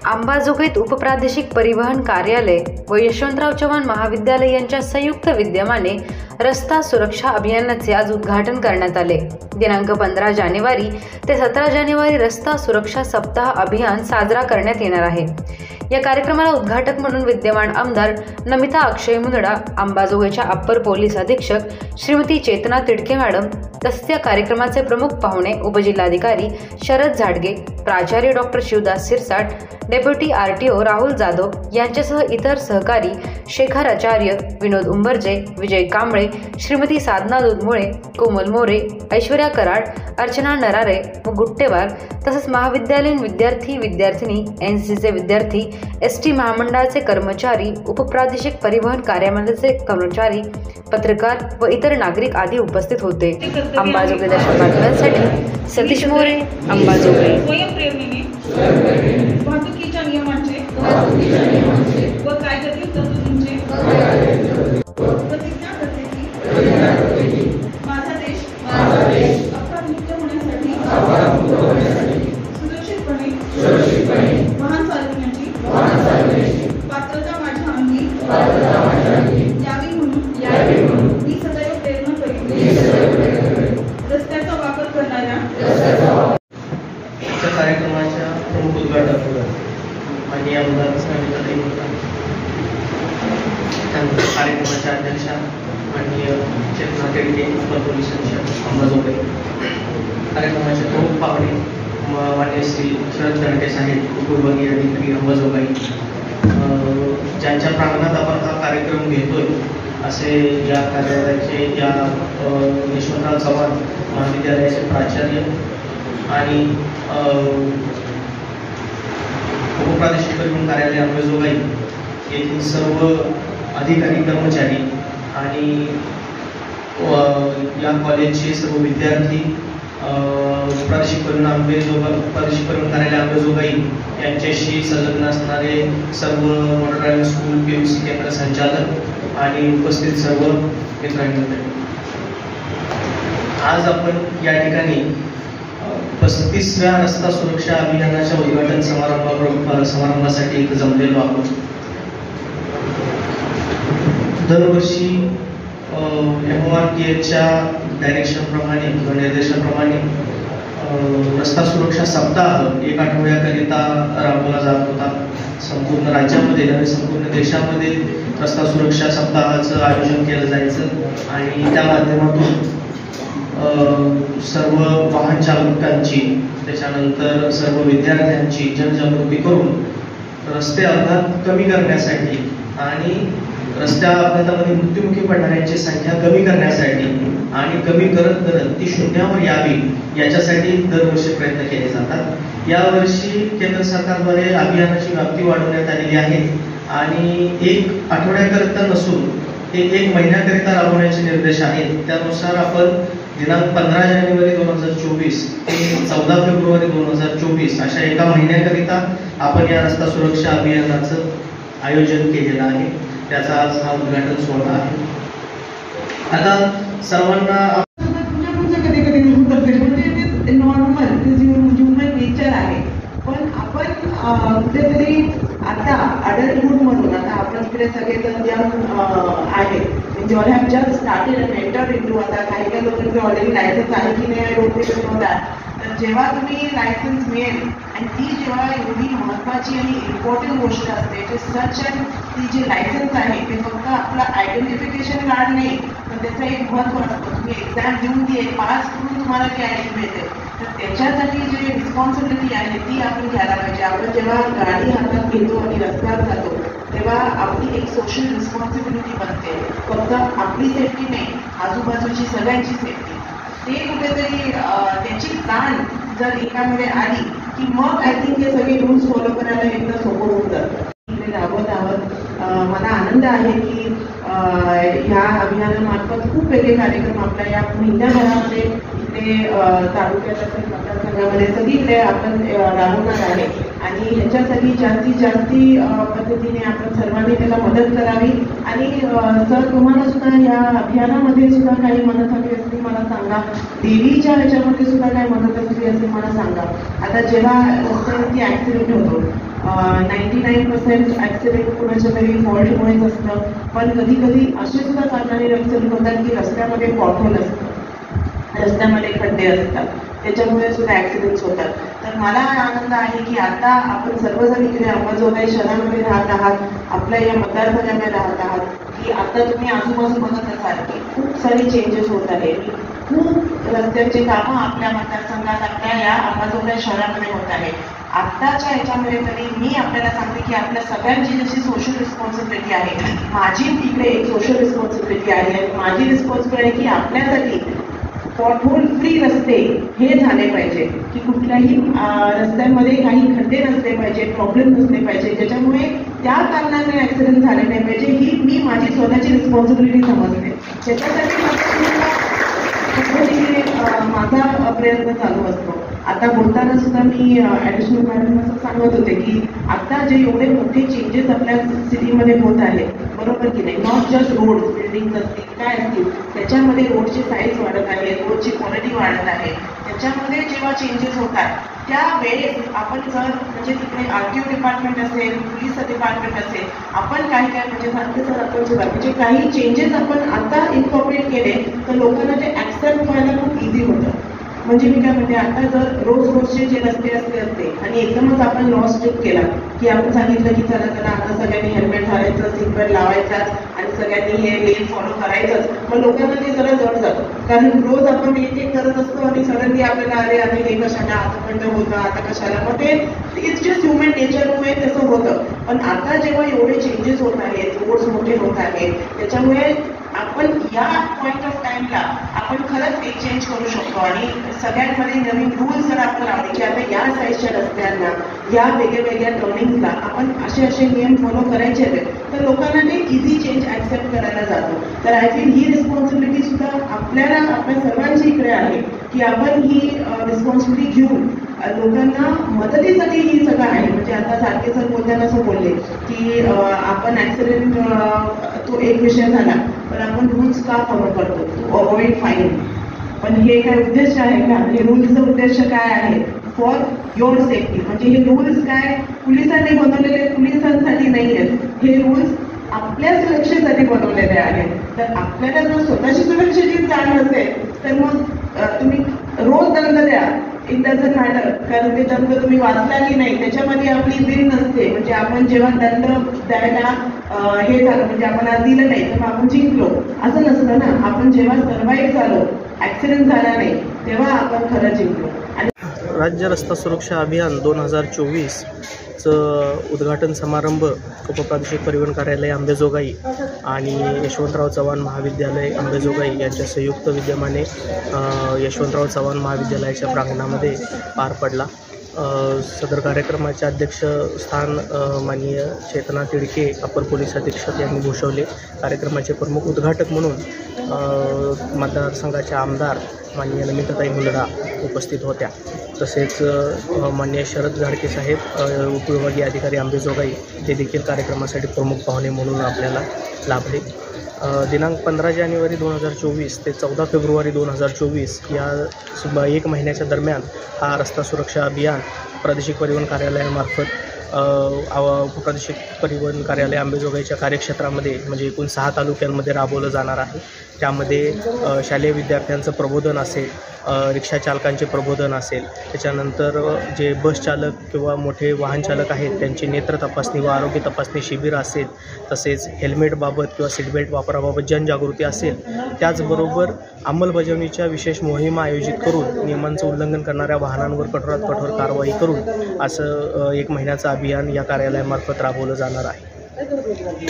अंबाजोगाईत उपप्रादेशिक परिवहन कार्यालय व यशवंतराव चव्हाण महाविद्यालय यांच्या संयुक्त विद्यमाने रस्ता सुरक्षा अभियानाचे आज उद्घाटन करण्यात आले। दिनांक 15 जानेवारी ते 17 जानेवारी रस्ता सुरक्षा सप्ताह अभियान साजरा करण्यात येणार आहे। या कार्यक्रमाला उद्घाटक म्हणून विद्यमान आमदार नमिता अक्षय मुंदडा, अंबाजोगाईच्या अप्पर पोलीस अधीक्षक श्रीमती चेतना तिडके मॅडम, तसेच या कार्यक्रमाचे प्रमुख पाहुणे उपजिल्हाधिकारी शरद झाडगे, प्राचार्य doctor Shivdas Sirsat, deputy RTO Rahul Jadhav यांच्यासह इतर सहकारी शेखर आचार्य, विनोद उंबरजे, विजय कांबळे, श्रीमती साधना दुधमुळे, कोमल मोरे, ऐश्वर्या कराड, अर्चना नरारे व गुट्टेवार, तसेच महाविद्यालयीन विद्यार्थी विद्यार्थिनी, एनसीसीचे विद्यार्थी, एसटी महामंडळाचे कर्मचारी, उपप्रादेशिक परिवहन कार्यालयाचे कर्मचारी, पत्रकार व इतर नागरिक आदी उपस्थित होते। अंबाजोगाई दर्शक बातम्यांसाठी सतीश मोरे, अंबाजोगाई। वाहतुकीच्या नियमांचे व कायद्यातील तरतुदींचे प्रतिज्ञा करते की माझा देश अपघातमुक्त होण्यासाठी सुरक्षितपणे वाहन चालविण्याची पात्रता माझ्या अंगी यावी म्हणून मी सदैव प्रयत्न करेन। रस्त्याचा वापर करणाऱ्या कार्यक्रमाच्या प्रमुख उद्घाटक आणि आमदार कार्यक्रमाच्या अध्यक्षा आणि चेतना तिडके, पोलीस अधीक्षक अंबाजोगाई, कार्यक्रमाचे प्रमुख पाहुणे मान्य श्री शरद झाडगे साहेब, उपविभागीय अधिकारी अंबाजोगाई, ज्यांच्या प्रांगणात आपण हा कार्यक्रम घेतोय असे या कार्यालयाचे या यशवंतराव चव्हाण महाविद्यालयाचे प्राचार्य आणि उपप्रादेशिक परिवहन कार्यालय अंबाजोगाई येथील सर्व अधिकारी, कर्मचारी आणि या कॉलेजचे सर्व विद्यार्थी, प्रादेशिक परिवहन कार्यालय अंबाजोगाई यांच्याशी संलग्न असणारे सर्व मोटर ड्रायव्हिंग स्कूल, पीयूसी केंद्र संचालक आणि उपस्थित सर्व मित्रांनी, आज आपण या ठिकाणी 35व्या रस्ता सुरक्षा अभियानाच्या उद्घाटन समारंभासाठी इथे जमलेलो आहोत। दरवर्षी MORTHच्या डायरेक्शन प्रमाणे किंवा निर्देशाप्रमाणे रस्ता सुरक्षा सप्ताह 1 आठवड्याकरिता राबवला जात होता। संपूर्ण राज्यामध्ये आणि संपूर्ण देशामध्ये रस्ता सुरक्षा सप्ताहाचं आयोजन केलं जायचं आणि त्या माध्यमातून सर्व वाहन चालकांची, त्याच्यानंतर सर्व विद्यार्थ्यांची जनजागृती करून रस्ते अपघात कमी करण्यासाठी आणि रस्त्या अपघातामध्ये मृत्युमुखी पडणाऱ्यांची संख्या कमी करण्यासाठी आणि कमी करत करत ती शून्यावर यावी याच्यासाठी दरवर्षी प्रयत्न केले जातात। यावर्षी केंद्र सरकारद्वारे अभियानाची व्याप्ती वाढवण्यात आलेली आहे आणि 1 आठवड्याकरिता नसून ते 1 महिन्याकरिता राबवण्याचे निर्देश आहेत। त्यानुसार आपण दिनांक 15 जानेवारी 2024 ते 14 फेब्रुवारी 2024 अशा 1 महिन्याकरिता आपण या रस्ता सुरक्षा अभियानाचं आयोजन केलेलं आहे। त्याचा आज हा उद्घाटन सोहळा आहे। आता सर्वांना कधी कधी नॉर्मल ह्युमन नेचर आहे, पण आपण कुठेतरी आता अडल्टहुड म्हणून आता आपण इकडे सगळेजण यंग आहे, म्हणजे all have just started and entered into, आता काही काही लोकांचे ऑलरेडी लायसन्स आहे की नाही आय डोंट नो दॅट। तर जेव्हा तुम्ही लायसन्स मिळेल आणि ती जेव्हा एवढी महत्त्वाची आणि इम्पॉर्टंट गोष्ट असते, जे सच अँड ती जे लायसन्स आहे ते फक्त आपला आयडेंटिफिकेशन कार्ड नाही, पण त्याचं एक महत्त्व असतं। तुम्ही एक्झाम देऊन ती पास करून तुम्हाला ती आय डी मिळते, तर त्याच्यासाठी जे रिस्पॉन्सिबिलिटी आहे ती आपण घ्यायला पाहिजे। आपण जेव्हा गाडी हातात घेतो आणि रस्त्यावर जातो तेव्हा आपली एक सोशल रिस्पॉन्सिबिलिटी बनते, फक्त आपली सेफ्टी नाही, आजूबाजूची सगळ्यांची सेफ्टी। ते कुठेतरी त्याची जाण जर एकामध्ये आली की मग आय थिंक हे सगळे रूल्स फॉलो करायला एकदा सोपं होऊन जातं। इकडे राबवत आहोत, मला आनंद आहे की ह्या अभियानामार्फत खूप वेगळे कार्यक्रम आपल्या या महिन्याभरामध्ये इथे तालुक्यात असेल, मतदारसंघामध्ये सगळीकडे आपण राबवणार आहे आणि ह्याच्यासाठी जास्तीत पद्धतीने आपण सर्वांनी त्याला मदत करावी। आणि जर तुम्हाला सुद्धा या अभियानामध्ये सुद्धा काही मदत हवी असली मला सांगा, देवीच्या ह्याच्यामध्ये सुद्धा काही मदत असली असेल मला सांगा। आता जेव्हा रस्त्यावरती ॲक्सिडेंट होतो 99% ॲक्सिडेंट कुणाच्या तरी फॉल्टमुळेच असतं, पण कधी कधी असे सुद्धा कारणाने ॲक्सिडेंट होतात की रस्त्यामध्ये पॉटहोल असतं, रस्त्यामध्ये खड्डे असतात, त्याच्यामुळे सुद्धा ॲक्सिडेंट्स होतात. तर मला आनंद आहे की आता आपण सर्वजण इकडे अंबाजोगाई शहरामध्ये राहत आहात, आपल्या या मतदारसंघामध्ये राहत आहात, की आता तुम्ही आजूबाजू बघत असाल की खूप सारे चेंजेस होत आहेत. खूप रस्त्यांची कामं आपल्या मतदारसंघात, आपल्या या अंबाजोगाई शहरामध्ये होत आहे. आत्ताच्या ह्याच्यामध्ये तरी मी आपल्याला सांगते की आपल्या सगळ्यांची जशी सोशल रिस्पॉन्सिबिलिटी आहे, माझी इकडे एक सोशल रिस्पॉन्सिबिलिटी आहे, माझी रिस्पॉन्सिबिलिटी आहे की आपल्यासाठी पॉटहोल फ्री रस्ते हे झाले पाहिजे, की कुठल्याही रस्त्यांमध्ये काही खड्डे नसले पाहिजे, प्रॉब्लेम नसले पाहिजे, ज्याच्यामुळे त्या कारणाने ॲक्सिडेंट झाले नाही पाहिजे. ही मी माझी स्वतःची रिस्पॉन्सिबिलिटी समजते. त्याच्यासाठी माझा प्रयत्न चालू असतो. आता बोलताना सुद्धा मी ॲडिशनल मॅडम असं सांगत होते की आता जे एवढे मोठे चेंजेस आपल्या सिटीमध्ये होत आहेत, बरोबर की नाही, नॉट जस्ट रोड, बिल्डिंग्स असतील, काय असतील, त्याच्यामध्ये रोडची साईज वाढत आहे, रोडची क्वालिटी वाढत आहे. त्याच्यामध्ये जेव्हा चेंजेस होतात त्यावेळेस आपण जर म्हणजे तिकडे RTO डिपार्टमेंट असेल, पोलीस डिपार्टमेंट असेल, आपण काय म्हणजे सांगते सर आपण सुद्धा म्हणजे काही चेंजेस आपण आता इन्कॉर्पोरेट केले तर लोकांना ते ॲक्सेप्ट व्हायला खूप इझी होतं. म्हणजे मी काय म्हणते, आता जर रोजचे जे रस्ते असते आणि एकदमच आपण लॉ स्ट्रिक्ट केला की आपण सांगितलं की चला आता सगळ्यांनी हेल्मेट घालायचं, सीट बेल्ट लावायचाच आणि सगळ्यांनी हे लेन फॉलो करायचंच, मग लोकांना ते जरा जड जातं. कारण रोज आपण एक करत असतो आणि सडनली आपल्याला अरे हे कशाला आता खंड होतं, आता कशाला, मग ते इट्स जस्ट ह्युमन नेचरमुळे तसं होतं. पण आता जेव्हा एवढे चेंजेस होत आहेत, रोड्स मोठे होत आहेत, त्याच्यामुळे आपण या पॉईंट ऑफ टाइमला आपण खरंच एक चेंज करू शकतो आणि सगळ्यांमध्ये नवीन रूल्स जर आपण लावले की आता या साईजच्या रस्त्यांना, या वेगळ्या टर्निंग्सला आपण असे नियम फॉलो करायचे आहेत, तर लोकांना ते इझी चेंज ॲक्सेप्ट करायला जातो. तर आय थिंक ही रिस्पॉन्सिबिलिटी सुद्धा आपल्या सर्वांची इकडे आहे की आपण ही रिस्पॉन्सिबिलिटी घेऊन लोकांना मदतीसाठी ही सगळं आहे. म्हणजे आता सारखे सर बोलताना असं बोलले की आपण ॲक्सिडेंट तो एक विषय झाला, पण आपण रूल्स का फॉलो करतो, टू अवॉइड फाईन. पण हे काय उद्देश आहे का, हे रूल्सचा उद्देश काय आहे, फॉर युअर सेफ्टी. म्हणजे हे रूल्स काय पोलिसांनी बनवलेले, पोलिसांसाठी नाही आहेत, हे रूल्स आपल्या सुरक्षेसाठी बनवलेले आहेत. तर आपल्याला जर स्वतःची सुरक्षेची जाण नसेल तर मग तुम्ही रोज दंड द्या, इट डझंट मॅटर, कारण ते दंड तुम्ही वाचला की नाही त्याच्यामध्ये आपली बिल नसते. म्हणजे आपण जेव्हा दंड द्यायला हे झालं म्हणजे आपण आज दिलं नाही तर आपण जिंकलो असं नसतं ना. आपण जेव्हा सर्वाईव्ह झालो, ॲक्सिडेंट झाला नाही, तेव्हा आपण खरं जिंकलो. आणि राज्य रस्ता सुरक्षा अभियान 2024चं उद्घाटन समारंभ उपप्रादेशिक परिवहन कार्यालय अंबेजोगाई आणि यशवंतराव चव्हाण महाविद्यालय अंबेजोगाई यांच्या संयुक्त विद्यमाने यशवंतराव चव्हाण महाविद्यालयाच्या प्रांगणामध्ये पार पडला. सदर कार्यक्रमाचे अध्यक्षस्थान माननीय चेतना तिडके अपर पोलीस अधीक्षक यांनी भूषवले. कार्यक्रमाचे प्रमुख उद्घाटक म्हणून मतदारसंघाच्या आमदार माननीय नमिताताई मुंदडा उपस्थित होत्या. तसेच माननीय शरद घाडके साहेब उपविभागीय अधिकारी अंबेजोगाई हे देखील कार्यक्रमासाठी प्रमुख पाहुणे म्हणून आपल्याला लाभले. दिनांक 15 जानेवारी 2024 ते 14 फेब्रुवारी 2024 या एक महिन्याच्या दरम्यान हा रस्ता सुरक्षा अभियान प्रादेशिक परिवहन कार्यालयामार्फत प्रादेशिक परिवहन कार्यालय अंबेजोगाईच्या कार्यक्षेत्रामध्ये म्हणजे एकूण 6 तालुक्यांमध्ये राबवलं जाणार आहे. त्यामध्ये शालेय विद्यार्थ्यांचं प्रबोधन असेल, रिक्षा चालकांचे प्रबोधन असेल, त्याच्यानंतर जे बस चालक किंवा मोठे वाहन चालक आहेत त्यांची नेत्र तपासणी व आरोग्य तपासणी शिबिर असेल, तसेच हेल्मेटबाबत किंवा सीटबेल्ट वापराबाबत जनजागृती असेल. त्याचबरोबर अंमलबजावणीच्या विशेष मोहिमा आयोजित करून नियमांचं उल्लंघन करणाऱ्या वाहनांवर कठोरात कठोर कारवाई करून असं एक महिन्याचं अभियान या कार्यालयामार्फत राबवलं जाणार आहे.